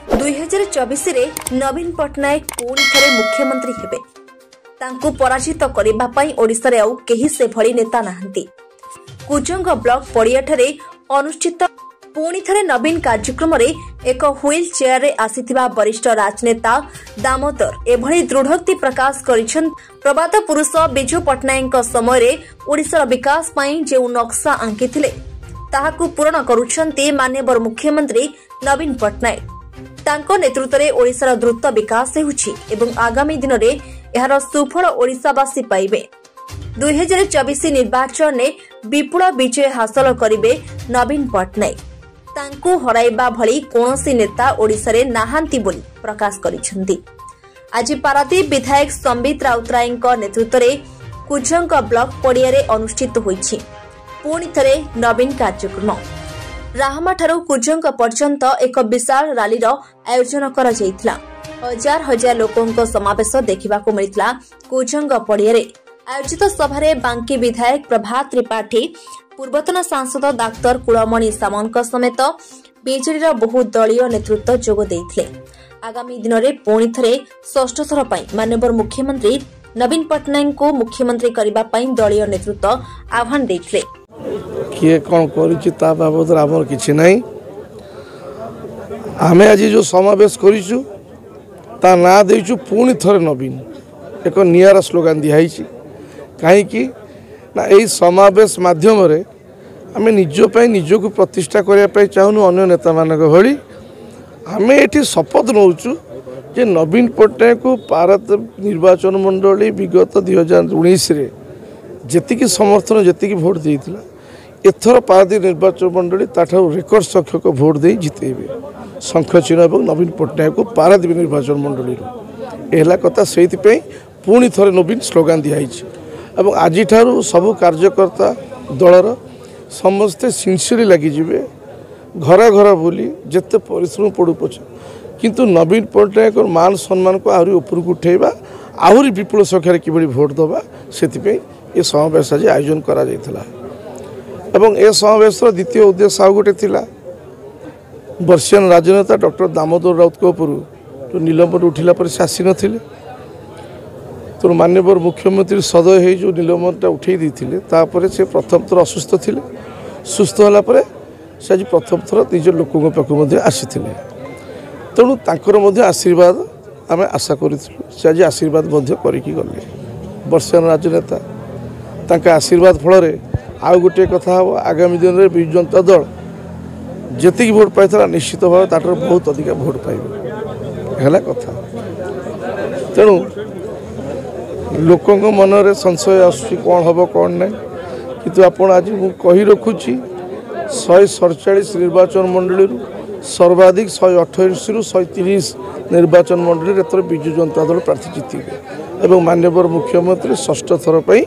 2024 रे नवीन पटनायक पुणी थरे मुख्यमंत्री हेबे। तांकु पराजित करिबा पई ओडिसा रे आउ केही से भली नेता नाहंती। कुजंग ब्लॉक पड़िया ठरे अनुष्ठित पुणी थरे नवीन कार्यक्रम रे एक व्हील चेयर रे आसीथिबा वरिष्ठ राजनेता दामोदर एभली दृढ़ोक्ति प्रकाश करिछन। प्रबात पुरुष बिजू पटनायक समय रे ओडिसा विकास पई जे नक्शा आंकिथिले ताहाकु पूर्ण करूछन्ती माननीय मुख्यमंत्री नवीन पटनायक। तांको नेतृत्व रे ओडिसा द्रुत विकास हेउछि एवं आगामी दिन रे एहार सुफल ओडिसावासी पाइबे। 2024 निर्वाचन ने विपुल विजय हासिल करिबे नवीन पटनायक। तांको हराइबा भली कोनोसी नेता ओडिसा रे नाहांती बोली प्रकाश करिसंती। आज पारादीप विधायक संबित राउतरायଙ୍କ नेतृत्व रे कुजंग ब्लॉक पड़िया रे अनुष्ठित होईछि पुणी थरे नवीन कार्यक्रम। राहमा ठारू कुजंग पर्यंत एक विशाल रैलीर आयोजन करा जायतिला। हजार हजार लोकंक समावेश देखिबाकू मिलितला। कुजंग पड़िया रे आयोजित सभारे बांकी विधायक प्रभात त्रिपाठी, पूर्वतन सांसद डाक्टर कुलमणि सामंत समेत बीजेडी बहु दलीय नेतृत्व जोग देइथिले। आगामी दिन में पुणी थे षष्ठ थर माननीय मुख्यमंत्री नवीन पटनायक को मुख्यमंत्री करने दलीय नेतृत्व आह्वान देइथिले। किए कौन कर बाबद आमर कि ना आम आज जो समावेश करूँ ता ना देचु पुणी थरे नवीन एक नियारा स्लोगान दिखाई कहीं ना यही समावेश माध्यम आम निज को प्रतिष्ठा करने चाहूँ अन्य नेता मान भली आम ये शपथ नौचु जे नवीन पटनायक को पारत निर्वाचन मंडली विगत 2019 जी समर्थन जी भोट देता एथर पारदीप निर्वाचन मंडली रेकर्ड संख्यक भोट दे जितेबे शंख चिन्ह और नवीन पटनायक को पारदीप निर्वाचन मंडली एला कथा से पुणी थरे नवीन स्लोगान दिखाई आज सबू कार्यकर्ता दलर समस्ते सिंसियरली लगिजे घर घर बुली जिते परिश्रम पड़ू पछ किंतु नवीन पटनायक मान सम्मान को आहरी उपरକୁ उठेबा आहरी विपुल संख्यार किभली भोट दबा से ये समावेश आज आयोजन करा जायतिला। एवं ए समावेश द्वितीय उद्देश्य आउ गोटे थिला वर्षीयान राजनेता डॉक्टर दामोदर राउत को ऊपर जो निलंबन उठिला पर से आसी नथिले तो माननीय मुख्यमंत्री सदय हो जो निलंबनटा उठे देते तापर से प्रथम थर असुस्थ थे सुस्थ होगापर से आज प्रथम थर निज लोकों पाखु आसी तेणु तांकर आशीर्वाद आम आशा करूँ से आज आशीर्वाद करके गले वर्षीयान राजनेता तांका आशीर्वाद फल आउ गोटे कथा हम आगामी दिन में विजु जनता दल जी भोट पाई निश्चित भाव तार बहुत अधिक भोट पाइबे कथा। तेणु लोकों मनरे संशय आसुची कौन हम कौन ना किंतु आपण आज मुझे रखुची 147 निर्वाचन मंडली सर्वाधिक 128 रु 130 निर्वाचन मंडली एथर विजु जनता दल प्रार्थी जीतबे और माननीय मुख्यमंत्री षष्ठ थर पर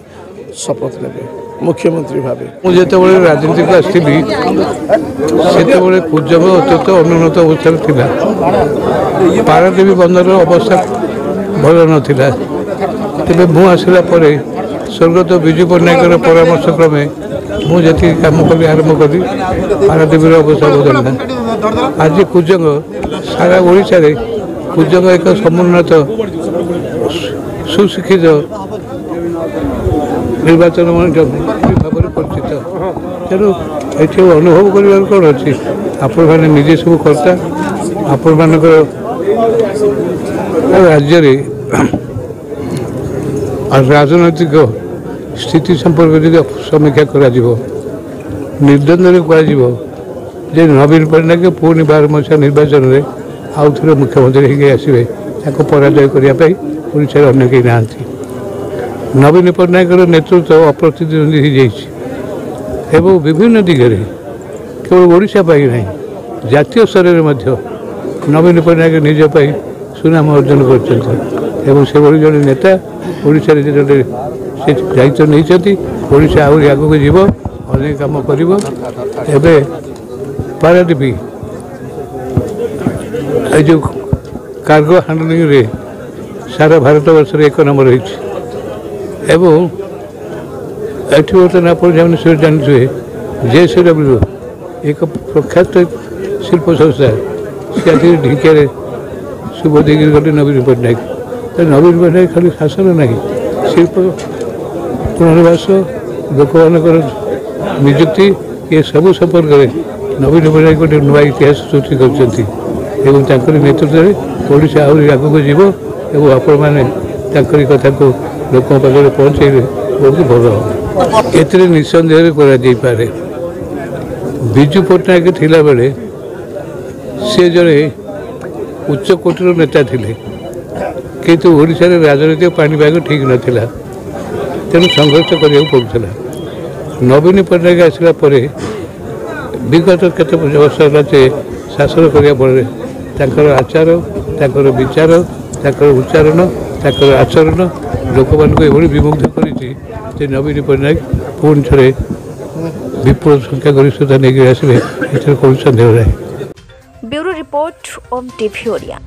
शपथ ने मुख्यमंत्री भावे मुझे राजनीति को आसती से कुजंग अत्यंत अनुन्नत अवस्था पारादीप बंदर अवस्था भल नाला तेज मु आसला स्वर्गत विजु पट्टनायक परामर्श क्रमे मुझे कम कली आरंभ करी पारादीप अवस्था बदलना। आज कुजंग सारा ओडिशा रे कुजंग एक समुन्नत सुशिक्षित निर्वाचन भाव परिचित तेणु ये अनुभव कर कौन अच्छी आपण मैंने निजे सब करता आपण मान राज्य राजनैतिक स्थिति संपर्क जब समीक्षा कर निर्द्वंद कह नवीन पटनायक पुणी 12 मसीहा निर्वाचन में आउ थे मुख्यमंत्री आसवे पराजय करने ओडिशा अन्य कहीं ना नवीन पटनायक नेतृत्व अप्रतिद्वंदी हो विभिन्न दिगरे केवल ओडिशा ना जातीय स्तर में नवीन पटनायक निजपाई सुनाम अर्जन कर जड़े नेता ओडिशा से दायित्व नहीं ओडिशा आहरी आग को जीव अनेक कम कर पारादीप जो कार्गो हैंडलिंग रे सारा भारत वर्ष एक नंबर एवं एटी बर्तमान आप जानते JCW एक प्रख्यात शिल्प संस्था सी आस ढिंकिया शुभ देकर गले नवीन पट्टनायक। तो नवीन पट्टनायक खाली शासन ना शिल्प पुनर्वास लोक मान निजुक्ति ये सब संपर्क में नवीन पट्टनायक गोटे नुआ इतिहास सृष्टि कर नेतृत्व में ओडिशा आहरी आगक जीव और आपण मैंने कथा को लोक पाखे पहुँचे बहुत भल हम ए निसंदेह करे विजु पट्टनायक थिला बेले सी जड़े उच्च कोटर नेता थिले किंतु ओडिशा रे राजनीतिक पाणीपाग ठीक नाथिला तेणु संघर्ष करिया पड़ुला। नवीन पट्टनायक आसला परे विगत केते वर्ष है से शासन करिया पड़े ताकर आचार ताकर विचार ताकर उच्चारण ताकर आचरण लोक मानक एभली विमुग्ध करिछि नवीन पट्टनायक पुणी थे विपुल संख्या गरिष्ठता नहीं आसवे कौन सन्देह ना। ब्यूरो रिपोर्ट ओम टीवी ओडिया।